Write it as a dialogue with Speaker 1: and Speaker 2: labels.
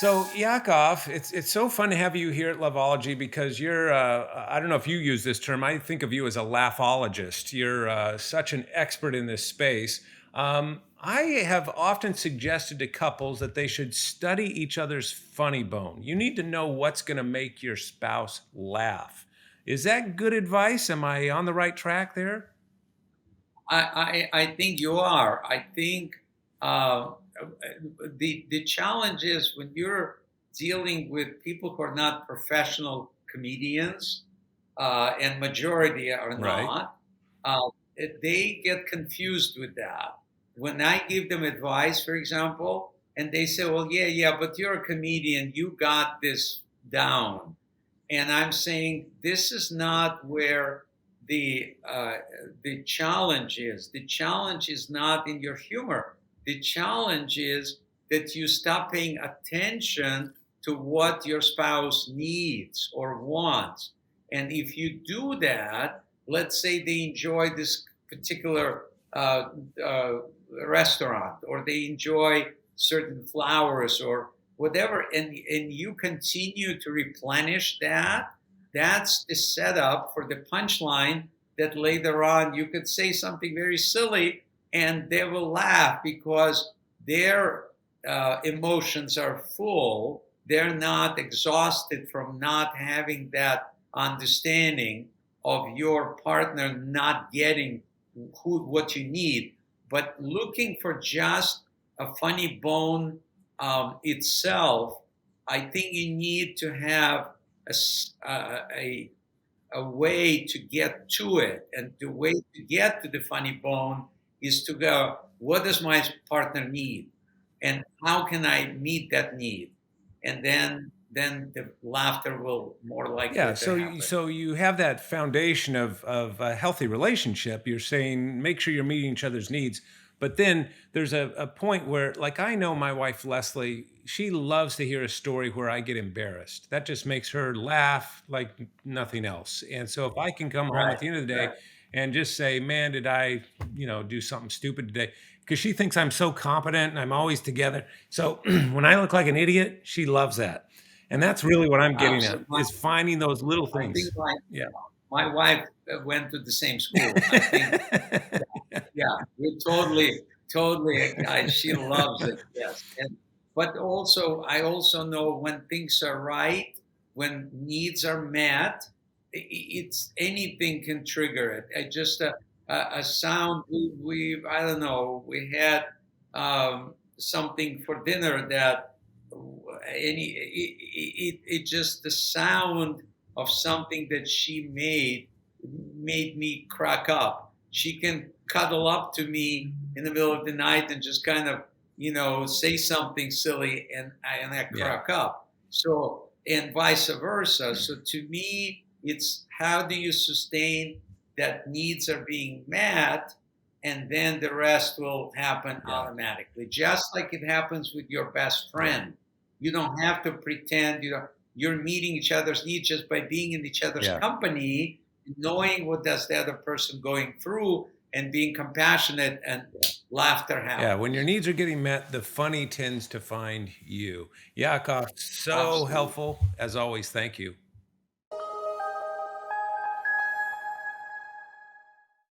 Speaker 1: So Yakov, it's so fun to have you here at Loveology because you're I don't know if you use this term. I think of you as a laughologist. You're such an expert in this space. I have often suggested to couples that they should study each other's funny bone. You need to know what's going to make your spouse laugh. Is that good advice? Am I on the right track there?
Speaker 2: I think you are. I think uh, the challenge is when you're dealing with people who are not professional comedians, and majority are
Speaker 1: Right.
Speaker 2: not, uh, they get confused with that. When I give them advice, for example, and they say, "Well, yeah, yeah, but you're a comedian, you got this down," and I'm saying this is not where the uh, the challenge is. The challenge is not in your humor. The challenge is that you stop paying attention to what your spouse needs or wants. And if you do that, let's say they enjoy this particular uh, restaurant, or they enjoy certain flowers or whatever, and you continue to replenish that, that's the setup for the punchline that later on you could say something very silly and they will laugh because their emotions are full. They're not exhausted from not having that understanding of your partner not getting what you need, but looking for just a funny bone itself. I think you need to have a way to get to it. And the way to get to the funny bone is to go, what does my partner need? And how can I meet that need? And then the laughter will more
Speaker 1: Yeah,
Speaker 2: likely to happen.
Speaker 1: so you have that foundation of a healthy relationship. You're saying make sure you're meeting each other's needs, but then there's a point where, like, I know my wife Leslie, she loves to hear a story where I get embarrassed. That just makes her laugh like nothing else. And so if I can come home
Speaker 2: Right,
Speaker 1: at the end of the day
Speaker 2: right.
Speaker 1: and just say, "Man, did I, do something stupid today?" Because she thinks I'm so competent and I'm always together. So when I look like an idiot, she loves that. And that's really what I'm getting at,
Speaker 2: Absolutely.
Speaker 1: is finding those little
Speaker 2: I
Speaker 1: things.
Speaker 2: think my
Speaker 1: Yeah.
Speaker 2: my wife went to the same school. I think, yeah, we totally. She loves it. Yes, and but also I also know when things are right, when needs are met, it's anything can trigger it. I just a sound. We I don't know. We had something for dinner that it just the sound of something that she made me crack up. She can cuddle up to me in the middle of the night and just kind of, say something silly, and I
Speaker 1: Yeah.
Speaker 2: crack up. So, and vice versa. So to me, it's how do you sustain that needs are being met, and then the rest will happen
Speaker 1: Yeah.
Speaker 2: automatically, just like it happens with your best
Speaker 1: Yeah.
Speaker 2: friend. You don't have to pretend you're meeting each other's needs just by being in each other's
Speaker 1: Yeah.
Speaker 2: company, knowing what does the other person going through, and being compassionate, and laughter
Speaker 1: Yeah. When your
Speaker 2: happens.
Speaker 1: needs are getting met, the funny tends to find you. Yakov, so
Speaker 2: Absolutely.
Speaker 1: helpful as always. Thank you.